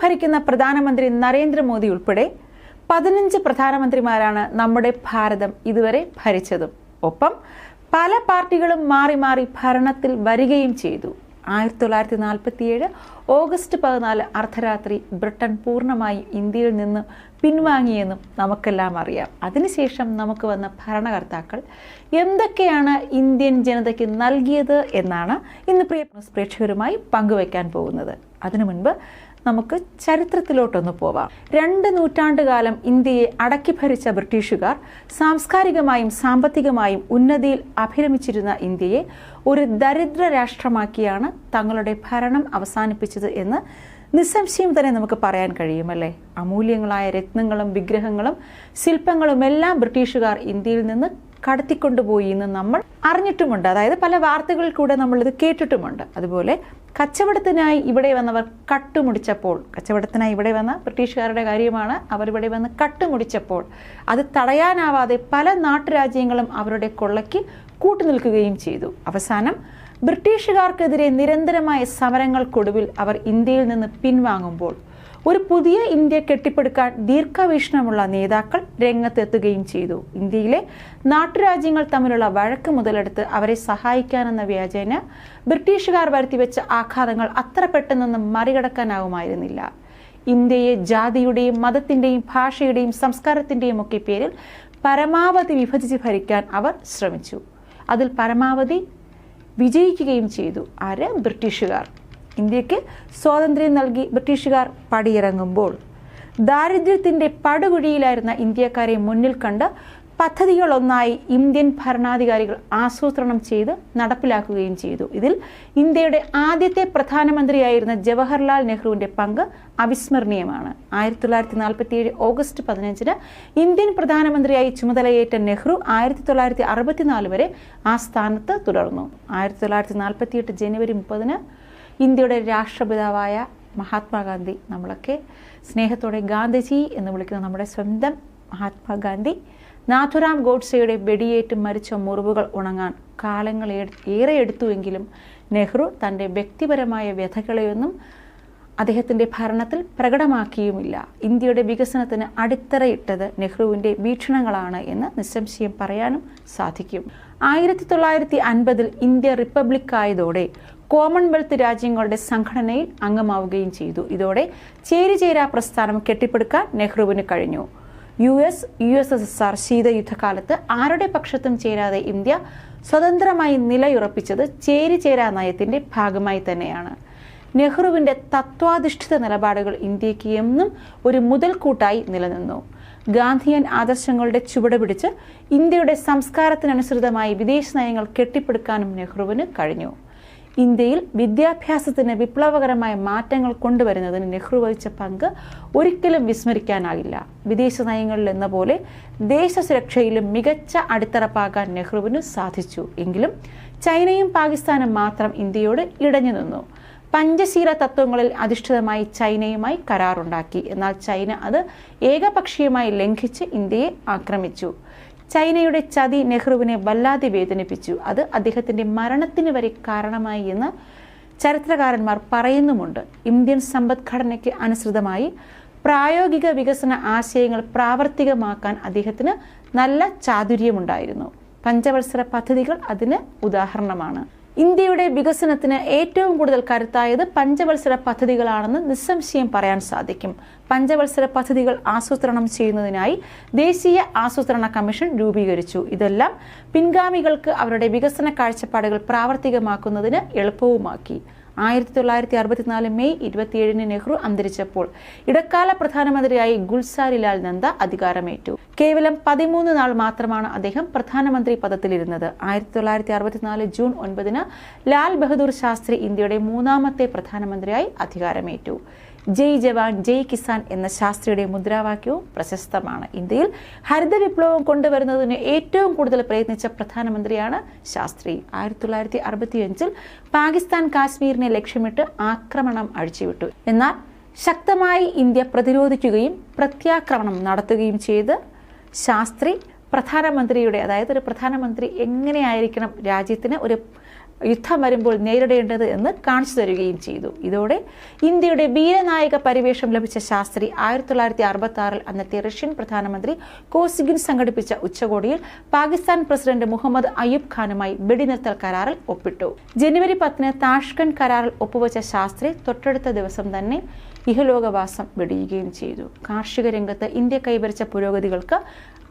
ഭരിക്കുന്ന പ്രധാനമന്ത്രി നരേന്ദ്രമോദി ഉൾപ്പെടെ 15 പ്രധാനമന്ത്രിമാരാണ് നമ്മുടെ ഭാരതം ഇതുവരെ ഭരിച്ചതും. ഒപ്പം പല പാർട്ടികളും മാറി മാറി ഭരണത്തിൽ വരികയും ചെയ്തു. 1947 ഓഗസ്റ്റ് 14 അർദ്ധരാത്രി ബ്രിട്ടൻ പൂർണ്ണമായും ഇന്ത്യയിൽ നിന്ന് പിൻവാങ്ങിയെന്നും നമുക്കെല്ലാം അറിയാം. അതിനുശേഷം നമുക്ക് വന്ന ഭരണകർത്താക്കൾ എന്തൊക്കെയാണ് ഇന്ത്യൻ ജനതയ്ക്ക് നൽകിയത് എന്നാണ് ഇന്ന് പ്രിയ പ്രേക്ഷകരുമായി പങ്കുവയ്ക്കാൻ പോകുന്നത്. അതിനു മുൻപ് നമുക്ക് ചരിത്രത്തിലോട്ടൊന്ന് പോവാം. 2 നൂറ്റാണ്ടുകാലം ഇന്ത്യയെ അടക്കി ഭരിച്ച ബ്രിട്ടീഷുകാർ സാംസ്കാരികമായും സാമ്പത്തികമായും ഉന്നതിയിൽ അഭിരമിച്ചിരുന്ന ഇന്ത്യയെ ഒരു ദരിദ്ര രാഷ്ട്രമാക്കിയാണ് തങ്ങളുടെ ഭരണം അവസാനിപ്പിച്ചത് എന്ന് നിസ്സംശയം തന്നെ നമുക്ക് പറയാൻ കഴിയുമല്ലേ. അമൂല്യങ്ങളായ രത്നങ്ങളും വിഗ്രഹങ്ങളും ശില്പങ്ങളും എല്ലാം ബ്രിട്ടീഷുകാർ ഇന്ത്യയിൽ നിന്ന് കടത്തിക്കൊണ്ടുപോയി എന്ന് നമ്മൾ അറിഞ്ഞിട്ടുമുണ്ട്. അതായത് പല വാർത്തകളിൽ കൂടെ നമ്മളിത് കേട്ടിട്ടുമുണ്ട്. അതുപോലെ കച്ചവടത്തിനായി ഇവിടെ വന്നവർ കച്ചവടത്തിനായി ഇവിടെ വന്ന ബ്രിട്ടീഷുകാരുടെ കാര്യമാണ്. അവർ ഇവിടെ വന്ന് കട്ടുമുടിച്ചപ്പോൾ അത് തടയാനാവാതെ പല നാട്ടുരാജ്യങ്ങളും അവരുടെ കൊള്ളയ്ക്ക് കൂട്ടുനിൽക്കുകയും ചെയ്തു. അവസാനം ബ്രിട്ടീഷുകാർക്കെതിരെ നിരന്തരമായ സമരങ്ങൾക്കൊടുവിൽ അവർ ഇന്ത്യയിൽ നിന്ന് പിൻവാങ്ങുമ്പോൾ ഒരു പുതിയ ഇന്ത്യ കെട്ടിപ്പടുക്കാൻ ദീർഘവീക്ഷണമുള്ള നേതാക്കൾ രംഗത്തെത്തുകയും ചെയ്തു. ഇന്ത്യയിലെ നാട്ടുരാജ്യങ്ങൾ തമ്മിലുള്ള വഴക്ക് മുതലെടുത്ത് അവരെ സഹായിക്കാനെന്ന വ്യാജേന ബ്രിട്ടീഷുകാർ വരുത്തിവെച്ച ആഘാതങ്ങൾ അത്ര പെട്ടെന്നൊന്നും മറികടക്കാനാവുമായിരുന്നില്ല. ഇന്ത്യയെ ജാതിയുടെയും മതത്തിന്റെയും ഭാഷയുടെയും സംസ്കാരത്തിന്റെയും ഒക്കെ പേരിൽ പരമാവധി വിഭജിച്ച് ഭരിക്കാൻ അവർ ശ്രമിച്ചു. അതിൽ പരമാവധി വിജയിക്കുകയും ചെയ്തു. ആര്? ബ്രിട്ടീഷുകാർ. ഇന്ത്യക്ക് സ്വാതന്ത്ര്യം നൽകി ബ്രിട്ടീഷുകാർ പടിയിറങ്ങുമ്പോൾ ദാരിദ്ര്യത്തിന്റെ പടുകുഴിയിലായിരുന്ന ഇന്ത്യക്കാരെ മുന്നിൽ കണ്ട് പദ്ധതികളൊന്നായി ഇന്ത്യൻ ഭരണാധികാരികൾ ആസൂത്രണം ചെയ്ത് നടപ്പിലാക്കുകയും ചെയ്തു. ഇതിൽ ഇന്ത്യയുടെ ആദ്യത്തെ പ്രധാനമന്ത്രിയായിരുന്ന ജവഹർലാൽ നെഹ്റുവിന്റെ പങ്ക് അവിസ്മരണീയമാണ്. 1947 ഓഗസ്റ്റ് 15 ഇന്ത്യൻ പ്രധാനമന്ത്രിയായി ചുമതലയേറ്റ നെഹ്റു 1964 വരെ ആ സ്ഥാനത്ത് തുടർന്നു. 1948 ജനുവരി 30 ഇന്ത്യയുടെ രാഷ്ട്രപിതാവായ മഹാത്മാഗാന്ധി, നമ്മളൊക്കെ സ്നേഹത്തോടെ ഗാന്ധിജി എന്ന് വിളിക്കുന്ന നമ്മുടെ സ്വന്തം മഹാത്മാഗാന്ധി, നാഥുറാം ഗോഡ്സെയുടെ വെടിയേറ്റ് മരിച്ച മുറിവുകൾ ഉണങ്ങാൻ കാലങ്ങൾ ഏറെ എടുത്തുവെങ്കിലും നെഹ്റു തൻ്റെ വ്യക്തിപരമായ വ്യഥകളെയൊന്നും അദ്ദേഹത്തിൻ്റെ ഭരണത്തിൽ പ്രകടമാക്കിയുമില്ല. ഇന്ത്യയുടെ വികസനത്തിന് അടിത്തറയിട്ടത് നെഹ്റുവിൻ്റെ വീക്ഷണങ്ങളാണ് എന്ന് നിസ്സംശയം പറയാനും സാധിക്കും. 1950 ഇന്ത്യ റിപ്പബ്ലിക്കായതോടെ കോമൺവെൽത്ത് രാജ്യങ്ങളുടെ സംഘടനയിൽ അംഗമാവുകയും ചെയ്തു. ഇതോടെ ചേരിചേരാ പ്രസ്ഥാനം കെട്ടിപ്പടുക്കാൻ നെഹ്റുവിന് കഴിഞ്ഞു. USSR ശീതയുദ്ധകാലത്ത് ആരുടെ പക്ഷത്തും ചേരാതെ ഇന്ത്യ സ്വതന്ത്രമായി നിലയുറപ്പിച്ചത് ചേരിചേരാ നയത്തിന്റെ ഭാഗമായി തന്നെയാണ്. നെഹ്റുവിന്റെ തത്വാധിഷ്ഠിത നിലപാടുകൾ ഇന്ത്യക്ക് എന്നും ഒരു മുതൽക്കൂട്ടായി നിലനിന്നു. ഗാന്ധിയൻ ആദർശങ്ങളുടെ ചുവട് പിടിച്ച് ഇന്ത്യയുടെ സംസ്കാരത്തിനനുസൃതമായി വിദേശ നയങ്ങൾ കെട്ടിപ്പടുക്കാനും നെഹ്റുവിന് കഴിഞ്ഞു. ഇന്ത്യയിൽ വിദ്യാഭ്യാസത്തിന് വിപ്ലവകരമായ മാറ്റങ്ങൾ കൊണ്ടുവരുന്നതിന് നെഹ്റു വഹിച്ച പങ്ക് ഒരിക്കലും വിസ്മരിക്കാനാകില്ല. വിദേശ നയങ്ങളിൽ എന്ന പോലെ ദേശസുരക്ഷയിലും മികച്ച അടിത്തറപ്പാകാൻ നെഹ്റുവിന് സാധിച്ചു. എങ്കിലും ചൈനയും പാകിസ്ഥാനും മാത്രം ഇന്ത്യയോട് ഇടഞ്ഞു നിന്നു. പഞ്ചശീല തത്വങ്ങളിൽ അധിഷ്ഠിതമായി ചൈനയുമായി കരാറുണ്ടാക്കി. എന്നാൽ ചൈന അത് ഏകപക്ഷീയമായി ലംഘിച്ച് ഇന്ത്യയെ ആക്രമിച്ചു. ചൈനയുടെ ചതി നെഹ്റുവിനെ വല്ലാതെ വേദനിപ്പിച്ചു. അത് അദ്ദേഹത്തിന്റെ മരണത്തിന് വരെ കാരണമായി എന്ന് ചരിത്രകാരന്മാർ പറയുന്നുമുണ്ട്. ഇന്ത്യൻ സമ്പദ്ഘടനയ്ക്ക് അനുസൃതമായി പ്രായോഗിക വികസന ആശയങ്ങൾ പ്രാവർത്തികമാക്കാൻ അദ്ദേഹത്തിന് നല്ല ചാതുര്യമുണ്ടായിരുന്നു. പഞ്ചവത്സര പദ്ധതികൾ അതിന് ഉദാഹരണമാണ്. ഇന്ത്യയുടെ വികസനത്തിന് ഏറ്റവും കൂടുതൽ കരുത്തായത് പഞ്ചവത്സര പദ്ധതികളാണെന്ന് നിസ്സംശയം പറയാൻ സാധിക്കും. പഞ്ചവത്സര പദ്ധതികൾ ആസൂത്രണം ചെയ്യുന്നതിനായി ദേശീയ ആസൂത്രണ കമ്മീഷൻ രൂപീകരിച്ചു. ഇതെല്ലാം പിൻഗാമികൾക്ക് അവരുടെ വികസന കാഴ്ചപ്പാടുകൾ പ്രാവർത്തികമാക്കുന്നതിന് എളുപ്പവുമാക്കി. 1964 മെയ് 27 നെഹ്റു അന്തരിച്ചപ്പോൾ ഇടക്കാല പ്രധാനമന്ത്രിയായി ഗുൽസാരിലാൽ നന്ദ അധികാരമേറ്റു. കേവലം 13 നാൾ മാത്രമാണ് അദ്ദേഹം പ്രധാനമന്ത്രി പദത്തിലിരുന്നത്. 1964 ജൂൺ 9 ലാൽ ബഹദൂർ ശാസ്ത്രി ഇന്ത്യയുടെ 3ാമത്തെ പ്രധാനമന്ത്രിയായി അധികാരമേറ്റു. ജയ് ജവാൻ ജയ് കിസാൻ എന്ന ശാസ്ത്രിയുടെ മുദ്രാവാക്യവും പ്രശസ്തമാണ്. ഇന്ത്യയിൽ ഹരിത വിപ്ലവം കൊണ്ടുവരുന്നതിന് ഏറ്റവും കൂടുതൽ പ്രയത്നിച്ച പ്രധാനമന്ത്രിയാണ് ശാസ്ത്രി. 1965 പാകിസ്ഥാൻ കാശ്മീരിനെ ലക്ഷ്യമിട്ട് ആക്രമണം അഴിച്ചുവിട്ടു. എന്നാൽ ശക്തമായി ഇന്ത്യ പ്രതിരോധിക്കുകയും പ്രത്യാക്രമണം നടത്തുകയും ചെയ്ത് ശാസ്ത്രി പ്രധാനമന്ത്രിയുടെ, അതായത് ഒരു പ്രധാനമന്ത്രി എങ്ങനെയായിരിക്കണം രാജ്യത്തിന് ഒരു യുദ്ധം വരുമ്പോൾ നേരിടേണ്ടത് എന്ന് കാണിച്ചു തരികയും ചെയ്തു. ഇതോടെ ഇന്ത്യയുടെ വീരനായക പരിവേഷം ലഭിച്ച ശാസ്ത്രി 1966 അന്നത്തെ റഷ്യൻ പ്രധാനമന്ത്രി കോസിഗിൻ സംഘടിപ്പിച്ച ഉച്ചകോടിയിൽ പാകിസ്ഥാൻ പ്രസിഡന്റ് മുഹമ്മദ് അയ്യൂബ് ഖാനുമായി വെടിനിർത്തൽ കരാറിൽ ഒപ്പിട്ടു. ജനുവരി 10 താഷ്കന്റ് കരാറിൽ ഒപ്പുവെച്ച ശാസ്ത്രി തൊട്ടടുത്ത ദിവസം തന്നെ ഇഹലോകവാസം വെടിയുകയും ചെയ്തു. കാർഷിക രംഗത്ത് ഇന്ത്യ കൈവരിച്ച പുരോഗതികൾക്ക്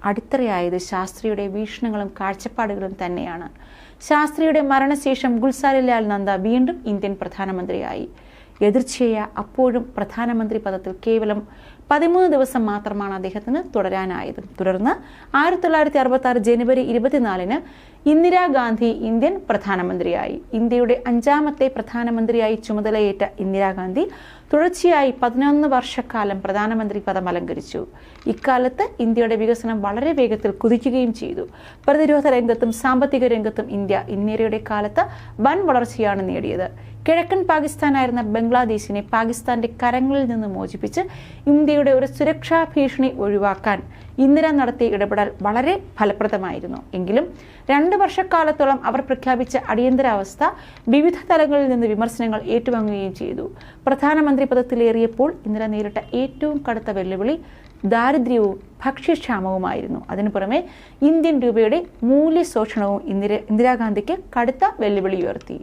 അടിത്തറയായത് ശാസ്ത്രിയുടെ വീക്ഷണങ്ങളും കാഴ്ചപ്പാടുകളും തന്നെയാണ്. ശാസ്ത്രിയുടെ മരണശേഷം ഗുൽസാരിലാൽ നന്ദ വീണ്ടും ഇന്ത്യൻ പ്രധാനമന്ത്രിയായി. എതിർച്ചയായ അപ്പോഴും പ്രധാനമന്ത്രി പദത്തിൽ കേവലം 13 ദിവസം മാത്രമാണ് അദ്ദേഹത്തിന് തുടരാനായത്. തുടർന്ന് 1966 ജനുവരി 24 ഇന്ദിരാഗാന്ധി ഇന്ത്യൻ പ്രധാനമന്ത്രിയായി. ഇന്ത്യയുടെ 5ാമത്തെ പ്രധാനമന്ത്രിയായി ചുമതലയേറ്റ ഇന്ദിരാഗാന്ധി തുടർച്ചയായി 11 വർഷക്കാലം പ്രധാനമന്ത്രി പദം അലങ്കരിച്ചു. ഇക്കാലത്ത് ഇന്ത്യയുടെ വികസനം വളരെ വേഗത്തിൽ കുതിക്കുകയും ചെയ്തു. പ്രതിരോധ രംഗത്തും സാമ്പത്തിക രംഗത്തും ഇന്ത്യയുടെ കാലത്ത് വൻ വളർച്ചയാണ് നേടിയത്. കിഴക്കൻ പാകിസ്ഥാനായിരുന്ന ബംഗ്ലാദേശിനെ പാകിസ്ഥാന്റെ കരങ്ങളിൽ നിന്ന് മോചിപ്പിച്ച് ഇന്ത്യയുടെ ഒരു സുരക്ഷാ ഭീഷണി ഒഴിവാക്കാൻ ഇന്ദിര നടത്തിയ ഇടപെടൽ വളരെ ഫലപ്രദമായിരുന്നു. എങ്കിലും 2 വർഷക്കാലത്തോളം അവർ പ്രഖ്യാപിച്ച അടിയന്തരാവസ്ഥ വിവിധ തലങ്ങളിൽ നിന്ന് വിമർശനങ്ങൾ ഏറ്റുവാങ്ങുകയും ചെയ്തു. പ്രധാനമന്ത്രി പദത്തിലേറിയപ്പോൾ ഇന്ദിര നേരിട്ട ഏറ്റവും കടുത്ത വെല്ലുവിളി ദാരിദ്ര്യവും ഭക്ഷ്യക്ഷാമവുമായിരുന്നു. അതിനു പുറമെ ഇന്ത്യൻ രൂപയുടെ മൂല്യശോഷണവും ഇന്ദിരാഗാന്ധിക്ക് കടുത്ത വെല്ലുവിളി ഉയർത്തി.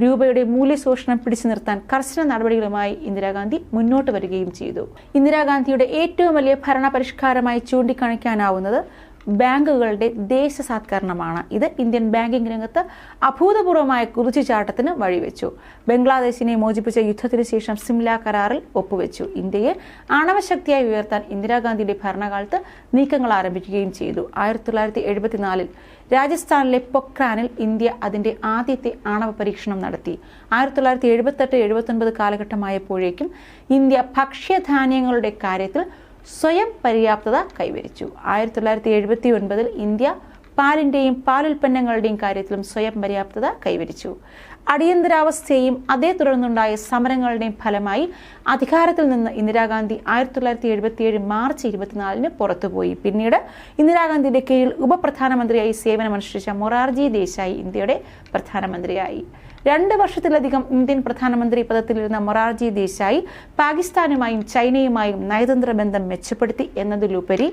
രൂപയുടെ മൂല്യശോഷണം പിടിച്ചു നിർത്താൻ കർശന നടപടികളുമായി ഇന്ദിരാഗാന്ധി മുന്നോട്ട് വരികയും ചെയ്തു. ഇന്ദിരാഗാന്ധിയുടെ ഏറ്റവും വലിയ ഭരണ പരിഷ്കാരമായി ചൂണ്ടിക്കാണിക്കാനാവുന്നത് ബാങ്കുകളുടെ ദേശസാത്കരണമാണ്. ഇത് ഇന്ത്യൻ ബാങ്കിംഗ് രംഗത്ത് അഭൂതപൂർവമായ കുതിച്ചുചാട്ടത്തിന് വഴിവെച്ചു. ബംഗ്ലാദേശിനെ മോചിപ്പിച്ച യുദ്ധത്തിനു ശേഷം സിംല കരാറിൽ ഒപ്പുവെച്ചു. ഇന്ത്യയെ ആണവശക്തിയായി ഉയർത്താൻ ഇന്ദിരാഗാന്ധിയുടെ ഭരണകാലത്ത് നീക്കങ്ങൾ ആരംഭിക്കുകയും ചെയ്തു. 1974 രാജസ്ഥാനിലെ പൊക്രാനിൽ ഇന്ത്യ അതിന്റെ ആദ്യത്തെ ആണവ പരീക്ഷണം നടത്തി. 1978-79 കാലഘട്ടമായപ്പോഴേക്കും ഇന്ത്യ ഭക്ഷ്യധാന്യങ്ങളുടെ കാര്യത്തിൽ സ്വയം പര്യാപ്തത കൈവരിച്ചു. 1979 ഇന്ത്യ പാലിന്റെയും പാലുൽപ്പന്നങ്ങളുടെയും കാര്യത്തിലും സ്വയം പര്യാപ്തത കൈവരിച്ചു. അടിയന്തരാവസ്ഥയെയും അതേ തുടർന്നുണ്ടായ സമരങ്ങളുടെയും ഫലമായി അധികാരത്തിൽ നിന്ന് ഇന്ദിരാഗാന്ധി 1977 മാർച്ച് 24 പുറത്തുപോയി. പിന്നീട് ഇന്ദിരാഗാന്ധിയുടെ കീഴിൽ ഉപപ്രധാനമന്ത്രിയായി സേവനമനുഷ്ഠിച്ച മൊറാർജി ദേശായി ഇന്ത്യയുടെ പ്രധാനമന്ത്രിയായി. 2 വർഷത്തിലധികം ഇന്ത്യൻ പ്രധാനമന്ത്രി പദത്തിലിരുന്ന മൊറാർജി ദേശായി പാകിസ്ഥാനുമായും ചൈനയുമായും നയതന്ത്ര ബന്ധം മെച്ചപ്പെടുത്തി എന്നതിലുപരി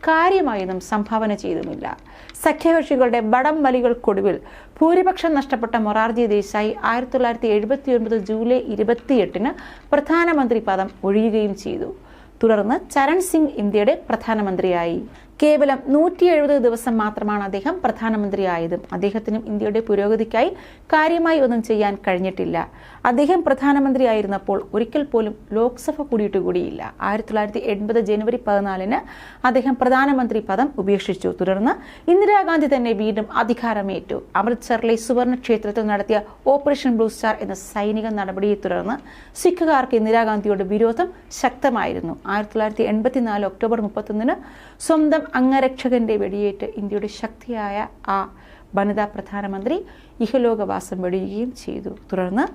കാര്യമായൊന്നും സംഭാവന ചെയ്തുമില്ല. സഖ്യകക്ഷികളുടെ ബടം വലികൾക്കൊടുവിൽ ഭൂരിപക്ഷം നഷ്ടപ്പെട്ട മൊറാർജി ദേശായി 1979 ജൂലൈ 28 പ്രധാനമന്ത്രി പദം ഒഴിയുകയും ചെയ്തു. തുടർന്ന് ചരൺ സിംഗ് ഇന്ത്യയുടെ പ്രധാനമന്ത്രിയായി. കേവലം 170 ദിവസം മാത്രമാണ് അദ്ദേഹം പ്രധാനമന്ത്രിയായതും അദ്ദേഹത്തിനും ഇന്ത്യയുടെ പുരോഗതിക്കായി കാര്യമായി ഒന്നും ചെയ്യാൻ കഴിഞ്ഞിട്ടില്ല. അദ്ദേഹം പ്രധാനമന്ത്രിയായിരുന്നപ്പോൾ ഒരിക്കൽ പോലും ലോക്സഭ കൂടിയില്ല. 1980 ജനുവരി 14 അദ്ദേഹം പ്രധാനമന്ത്രി പദം ഉപേക്ഷിച്ചു. തുടർന്ന് ഇന്ദിരാഗാന്ധി തന്നെ വീണ്ടും അധികാരമേറ്റു. അമൃത്സറിലെ സുവർണ ക്ഷേത്രത്തിൽ നടത്തിയ ഓപ്പറേഷൻ ബ്ലൂ സ്റ്റാർ എന്ന സൈനിക നടപടിയെ തുടർന്ന് സിഖുകാർക്ക് ഇന്ദിരാഗാന്ധിയോട് വിരോധം ശക്തമായിരുന്നു. 1984 ഒക്ടോബർ 31 സ്വന്തം അംഗരക്ഷകന്റെ വെടിയേറ്റ് ഇന്ത്യയുടെ ശക്തിയായ ആ വനിതാ പ്രധാനമന്ത്രി ഇഹലോകവാസം വെടിയുകയും ചെയ്തു. തുടർന്ന്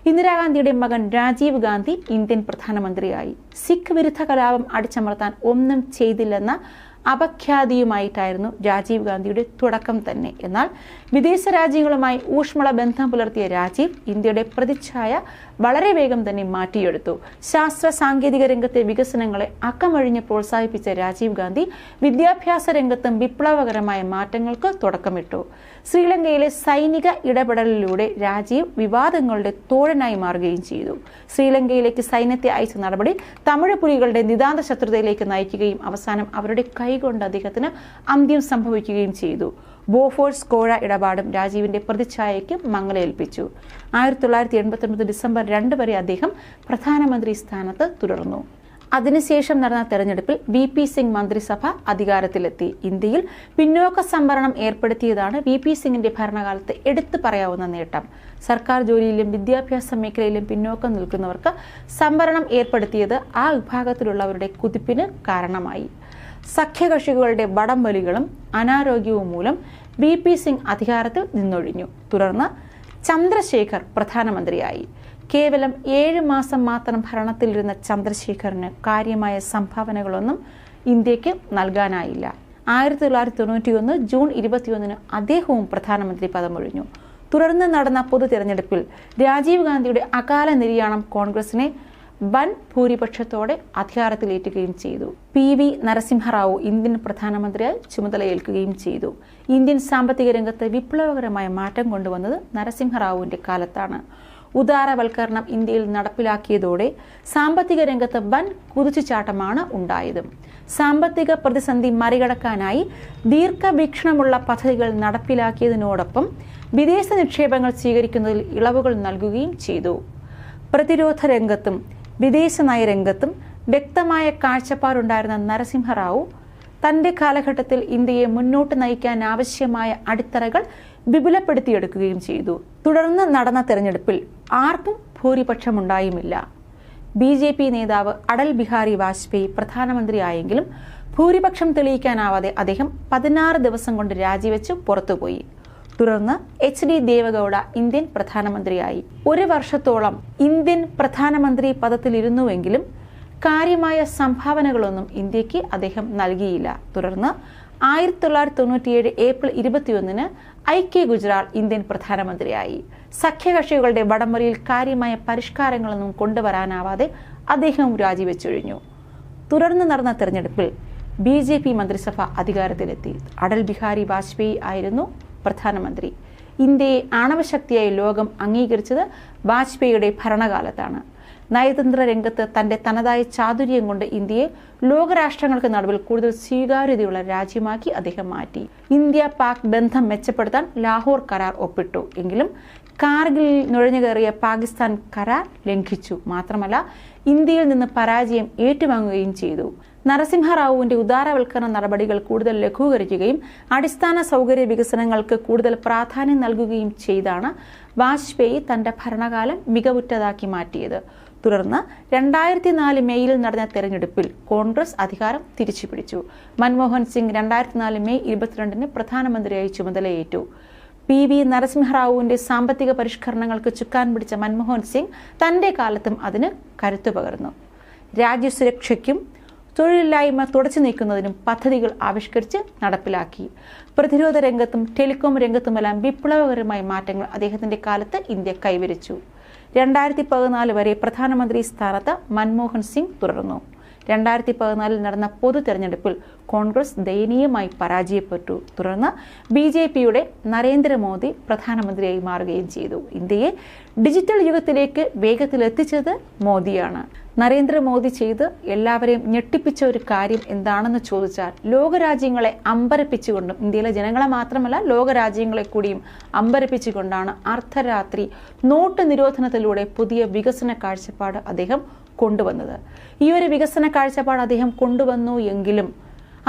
ഇന്ദിരാഗാന്ധിയുടെ മകൻ രാജീവ് ഗാന്ധി ഇന്ത്യൻ പ്രധാനമന്ത്രിയായി. സിഖ് വിരുദ്ധ കലാപം അടിച്ചമർത്താൻ ഒന്നും ചെയ്തില്ലെന്ന അപഖ്യാതിയുമായിട്ടായിരുന്നു രാജീവ് ഗാന്ധിയുടെ തുടക്കം തന്നെ. എന്നാൽ വിദേശ രാജ്യങ്ങളുമായി ഊഷ്മള ബന്ധം പുലർത്തിയ രാജീവ് ഇന്ത്യയുടെ പ്രതിച്ഛായ വളരെ വേഗം തന്നെ മാറ്റിയെടുത്തു. ശാസ്ത്ര സാങ്കേതിക രംഗത്തെ വികസനങ്ങളെ അക്കമഴിഞ്ഞ് പ്രോത്സാഹിപ്പിച്ച രാജീവ് ഗാന്ധി വിദ്യാഭ്യാസ രംഗത്തും വിപ്ലവകരമായ മാറ്റങ്ങൾക്ക് തുടക്കമിട്ടു. ശ്രീലങ്കയിലെ സൈനിക ഇടപെടലിലൂടെ രാജീവ് വിവാദങ്ങളുടെ തോഴനായി മാറുകയും ചെയ്തു. ശ്രീലങ്കയിലേക്ക് സൈന്യത്തെ അയച്ച നടപടി തമിഴ് പുലികളുടെ നിതാന്ത ശത്രുതയിലേക്ക് നയിക്കുകയും അവസാനം അവരുടെ കൈകൊണ്ട് അദ്ദേഹത്തിന് അന്ത്യം സംഭവിക്കുകയും ചെയ്തു. ബോഫോഴ്സ് കോഴ ഇടപാടും രാജീവിന്റെ പ്രതിച്ഛായയ്ക്ക് മങ്ങലേൽപ്പിച്ചു. 1989 ഡിസംബർ 2 വരെ അദ്ദേഹം പ്രധാനമന്ത്രി സ്ഥാനത്ത് തുടർന്നു. അതിനുശേഷം നടന്ന തെരഞ്ഞെടുപ്പിൽ VP സിംഗ് മന്ത്രിസഭ അധികാരത്തിലെത്തി. ഇന്ത്യയിൽ പിന്നോക്ക സംവരണം ഏർപ്പെടുത്തിയതാണ് VP സിംഗിന്റെ ഭരണകാലത്ത് എടുത്തു പറയാവുന്ന നേട്ടം. സർക്കാർ ജോലിയിലും വിദ്യാഭ്യാസ മേഖലയിലും പിന്നോക്കം നിൽക്കുന്നവർക്ക് സംവരണം ഏർപ്പെടുത്തിയത് ആ വിഭാഗത്തിലുള്ളവരുടെ കുതിപ്പിന് കാരണമായി. സഖ്യകക്ഷികളുടെ വടംവലികളും അനാരോഗ്യവും മൂലം VP സിംഗ് അധികാരത്തിൽ നിന്നൊഴിഞ്ഞു. തുടർന്ന് ചന്ദ്രശേഖർ പ്രധാനമന്ത്രിയായി. കേവലം 7 മാസം മാത്രം ഭരണത്തിലിരുന്ന ചന്ദ്രശേഖറിന് കാര്യമായ സംഭാവനകളൊന്നും ഇന്ത്യക്ക് നൽകാനായില്ല. 1991 ജൂൺ 21 അദ്ദേഹവും പ്രധാനമന്ത്രി പദമൊഴിഞ്ഞു. തുടർന്ന് നടന്ന പൊതു തിരഞ്ഞെടുപ്പിൽ രാജീവ് ഗാന്ധിയുടെ അകാല നിര്യാണം കോൺഗ്രസിനെ വൻ ഭൂരിപക്ഷത്തോടെ അധികാരത്തിലേറ്റുകയും ചെയ്തു. PV നരസിംഹറാവു ഇന്ത്യൻ പ്രധാനമന്ത്രിയായി ചുമതലയേൽക്കുകയും ചെയ്തു. ഇന്ത്യൻ സാമ്പത്തിക രംഗത്ത് വിപ്ലവകരമായ മാറ്റം കൊണ്ടുവന്നത് നരസിംഹറാവുവിന്റെ കാലത്താണ്. ഉദാരവൽക്കരണം ഇന്ത്യയിൽ നടപ്പിലാക്കിയതോടെ സാമ്പത്തിക രംഗത്ത് വൻ കുതിച്ചുചാട്ടമാണ് ഉണ്ടായത്. സാമ്പത്തിക പ്രതിസന്ധി മറികടക്കാനായി ദീർഘവീക്ഷണമുള്ള പദ്ധതികൾ നടപ്പിലാക്കിയതിനോടൊപ്പം വിദേശ നിക്ഷേപങ്ങൾ സ്വീകരിക്കുന്നതിൽ ഇളവുകൾ നൽകുകയും ചെയ്തു. പ്രതിരോധ രംഗത്തും വിദേശ നയരംഗത്തും വ്യക്തമായ കാഴ്ചപ്പാടുണ്ടായിരുന്ന നരസിംഹറാവു തന്റെ കാലഘട്ടത്തിൽ ഇന്ത്യയെ മുന്നോട്ട് നയിക്കാൻ ആവശ്യമായ അടിത്തറകൾ വിപുലപ്പെടുത്തിയെടുക്കുകയും ചെയ്തു. തുടർന്ന് നടന്ന തെരഞ്ഞെടുപ്പിൽ ആർക്കും ഭൂരിപക്ഷമുണ്ടായുമില്ല. BJP നേതാവ് അടൽ ബിഹാരി വാജ്പേയി പ്രധാനമന്ത്രിയായെങ്കിലും ഭൂരിപക്ഷം തെളിയിക്കാനാവാതെ അദ്ദേഹം 16 ദിവസം കൊണ്ട് രാജിവെച്ച് പുറത്തുപോയി. തുടർന്ന് HD ദേവഗൌഡ ഇന്ത്യൻ പ്രധാനമന്ത്രിയായി. 1 വർഷത്തോളം ഇന്ത്യൻ പ്രധാനമന്ത്രി പദത്തിലിരുന്നുവെങ്കിലും കാര്യമായ സംഭാവനകളൊന്നും ഇന്ത്യക്ക് അദ്ദേഹം നൽകിയില്ല. തുടർന്ന് 1997 ഏപ്രിൽ 21 ഐക്യ ഗുജറാൾ ഇന്ത്യൻ പ്രധാനമന്ത്രിയായി. സഖ്യകക്ഷികളുടെ വടംവലിയിൽ കാര്യമായ പരിഷ്കാരങ്ങളൊന്നും കൊണ്ടുവരാനാവാതെ അദ്ദേഹം രാജിവെച്ചൊഴിഞ്ഞു. തുടർന്ന് നടന്ന തെരഞ്ഞെടുപ്പിൽ BJP മന്ത്രിസഭ അധികാരത്തിലെത്തി. അടൽ ബിഹാരി വാജ്പേയി ആയിരുന്നു പ്രധാനമന്ത്രി. ഇന്ത്യയെ ആണവശക്തിയായി ലോകം അംഗീകരിച്ചത് വാജ്പേയിയുടെ ഭരണകാലത്താണ്. നയതന്ത്ര രംഗത്ത് തന്റെ തനതായ ചാതുര്യം കൊണ്ട് ഇന്ത്യയെ ലോകരാഷ്ട്രങ്ങൾക്ക് നടുവിൽ കൂടുതൽ സ്വീകാര്യതയുള്ള രാജ്യമാക്കി അദ്ദേഹം മാറ്റി. ഇന്ത്യ പാക് ബന്ധം മെച്ചപ്പെടുത്താൻ ലാഹോർ കരാർ ഒപ്പിട്ടു. എങ്കിലും കാർഗിലിൽ നുഴഞ്ഞുകയറിയ പാകിസ്ഥാൻ കരാർ ലംഘിച്ചു. മാത്രമല്ല ഇന്ത്യയിൽ നിന്ന് പരാജയം ഏറ്റുവാങ്ങുകയും ചെയ്തു. നരസിംഹറാവുവിന്റെ ഉദാരവൽക്കരണ നടപടികൾ കൂടുതൽ ലഘൂകരിക്കുകയും അടിസ്ഥാന സൗകര്യ വികസനങ്ങൾക്ക് കൂടുതൽ പ്രാധാന്യം നൽകുകയും ചെയ്താണ് വാജ്പേയി തന്റെ ഭരണകാലം മികവുറ്റതാക്കി മാറ്റിയത്. തുടർന്ന് 2004 മെയ്യിൽ നടന്ന തെരഞ്ഞെടുപ്പിൽ കോൺഗ്രസ് അധികാരം തിരിച്ചുപിടിച്ചു. മൻമോഹൻ സിംഗ് 2004 മെയ് 22 പ്രധാനമന്ത്രിയായി ചുമതലയേറ്റു. PV നരസിംഹറാവുവിന്റെ സാമ്പത്തിക പരിഷ്കരണങ്ങൾക്ക് ചുക്കാൻ പിടിച്ച മൻമോഹൻ സിംഗ് തന്റെ കാലത്തും അതിന് കരുത്തു പകർന്നു. രാജ്യസുരക്ഷയ്ക്കും തൊഴിലില്ലായ്മ തുടച്ചു നീക്കുന്നതിനും പദ്ധതികൾ ആവിഷ്കരിച്ച് നടപ്പിലാക്കി. പ്രതിരോധ രംഗത്തും ടെലികോം രംഗത്തുമെല്ലാം വിപ്ലവകരമായ മാറ്റങ്ങൾ അദ്ദേഹത്തിന്റെ കാലത്ത് ഇന്ത്യ കൈവരിച്ചു. 2014 വരെ പ്രധാനമന്ത്രി സ്ഥാനത്ത് മൻമോഹൻ സിംഗ് തുടർന്നു. 2014 നടന്ന പൊതു തെരഞ്ഞെടുപ്പിൽ കോൺഗ്രസ് ദയനീയമായി പരാജയപ്പെട്ടു. തുടർന്ന് BJPയുടെ നരേന്ദ്രമോദി പ്രധാനമന്ത്രിയായി മാറുകയും ചെയ്തു. ഇന്ത്യയെ ഡിജിറ്റൽ യുഗത്തിലേക്ക് വേഗത്തിലെത്തിച്ചത് മോദിയാണ്. നരേന്ദ്രമോദി ചെയ്ത് എല്ലാവരെയും ഞെട്ടിപ്പിച്ച ഒരു കാര്യം എന്താണെന്ന് ചോദിച്ചാൽ ലോകരാജ്യങ്ങളെ അമ്പരപ്പിച്ചുകൊണ്ടും ഇന്ത്യയിലെ ജനങ്ങളെ മാത്രമല്ല ലോകരാജ്യങ്ങളെ കൂടിയും അമ്പരപ്പിച്ചുകൊണ്ടാണ് അർദ്ധരാത്രി നോട്ട് നിരോധനത്തിലൂടെ പുതിയ വികസന കാഴ്ചപ്പാട് അദ്ദേഹം കൊണ്ടുവന്നത്. ഈ ഒരു വികസന കാഴ്ചപ്പാട് അദ്ദേഹം കൊണ്ടുവന്നു എങ്കിലും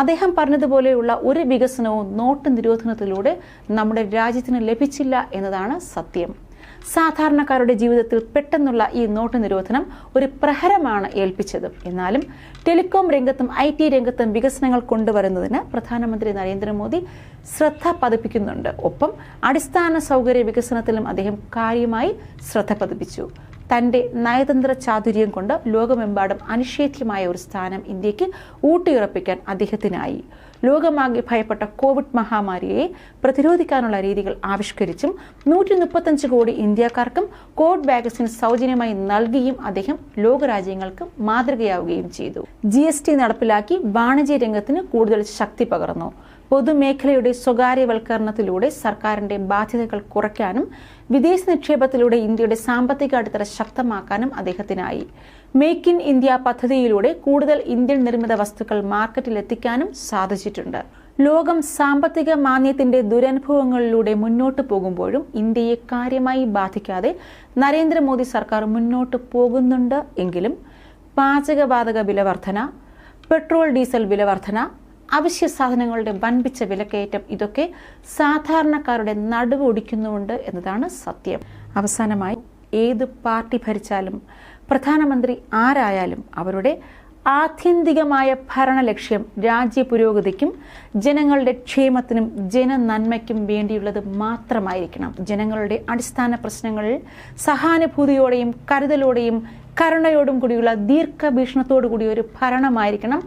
അദ്ദേഹം പറഞ്ഞതുപോലെയുള്ള ഒരു വികസനവും നോട്ട് നിരോധനത്തിലൂടെ നമ്മുടെ രാജ്യത്തിന് ലഭിച്ചില്ല എന്നതാണ് സത്യം. സാധാരണക്കാരുടെ ജീവിതത്തിൽ പെട്ടെന്നുള്ള ഈ നോട്ട് നിരോധനം ഒരു പ്രഹരമാണ് ഏൽപ്പിച്ചത്. എന്നാലും ടെലികോം രംഗത്തും IT രംഗത്തും വികസനങ്ങൾ കൊണ്ടുവരുന്നതിന് പ്രധാനമന്ത്രി നരേന്ദ്രമോദി ശ്രദ്ധ പതിപ്പിക്കുന്നുണ്ട്. ഒപ്പം അടിസ്ഥാന സൗകര്യ വികസനത്തിലും അദ്ദേഹം കാര്യമായി ശ്രദ്ധ പതിപ്പിച്ചു. തന്റെ നയതന്ത്ര ചാതുര്യം കൊണ്ട് ലോകമെമ്പാടും അനിഷേധ്യമായ ഒരു സ്ഥാനം ഇന്ത്യക്ക് ഊട്ടിയുറപ്പിക്കാൻ അദ്ദേഹത്തിനായി. ലോകമാകെ ഭയപ്പെട്ട കോവിഡ് മഹാമാരിയെ പ്രതിരോധിക്കാനുള്ള രീതികൾ ആവിഷ്കരിച്ചും 135 കോടി ഇന്ത്യക്കാർക്കും കോവിഡ് വാക്സിൻ സൗജന്യമായി നൽകിയും അദ്ദേഹം ലോകരാജ്യങ്ങൾക്ക് മാതൃകയാവുകയും ചെയ്തു. GST നടപ്പിലാക്കി വാണിജ്യ രംഗത്തിന് കൂടുതൽ ശക്തി പകർന്നു. പൊതുമേഖലയുടെ സ്വകാര്യവൽക്കരണത്തിലൂടെ സർക്കാരിന്റെ ബാധ്യതകൾ കുറയ്ക്കാനും വിദേശ നിക്ഷേപത്തിലൂടെ ഇന്ത്യയുടെ സാമ്പത്തിക അടിത്തറ ശക്തമാക്കാനും അദ്ദേഹത്തിനായി. മേക്ക് ഇൻ ഇന്ത്യ പദ്ധതിയിലൂടെ കൂടുതൽ ഇന്ത്യൻ നിർമ്മിത വസ്തുക്കൾ മാർക്കറ്റിലെത്തിക്കാനും സാധിച്ചിട്ടുണ്ട്. ലോകം സാമ്പത്തിക മാന്ദ്യത്തിന്റെ ദുരനുഭവങ്ങളിലൂടെ മുന്നോട്ട് പോകുമ്പോഴും ഇന്ത്യയെ കാര്യമായി ബാധിക്കാതെ നരേന്ദ്രമോദി സർക്കാർ മുന്നോട്ട് പോകുന്നുണ്ട്. എങ്കിലും പാചകവാതക വില വർധന, പെട്രോൾ ഡീസൽ വില വർധന, അവശ്യ സാധനങ്ങളുടെ വൻപിച്ച വിലക്കയറ്റം ഇതൊക്കെ സാധാരണക്കാരുടെ നടുവ് ഒടിക്കുന്നുണ്ട് എന്നതാണ് സത്യം. അവസാനമായി ഏത് പാർട്ടി ഭരിച്ചാലും പ്രധാനമന്ത്രി ആരായാലും അവരുടെ ആത്യന്തികമായ ഭരണലക്ഷ്യം രാജ്യ പുരോഗതിക്കും ജനങ്ങളുടെ ക്ഷേമത്തിനും ജനനന്മയ്ക്കും വേണ്ടിയുള്ളത് മാത്രമായിരിക്കണം. ജനങ്ങളുടെ അടിസ്ഥാന പ്രശ്നങ്ങളിൽ സഹാനുഭൂതിയോടെയും കരുതലോടെയും കരുണയോടും കൂടിയുള്ള ദീർഘവീക്ഷണത്തോടു കൂടിയ ഒരു ഭരണമായിരിക്കണം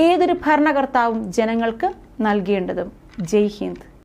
ഏതൊരു ഭരണകർത്താവും ജനങ്ങൾക്ക് നൽകേണ്ടതും. ജയ് ഹിന്ദ്.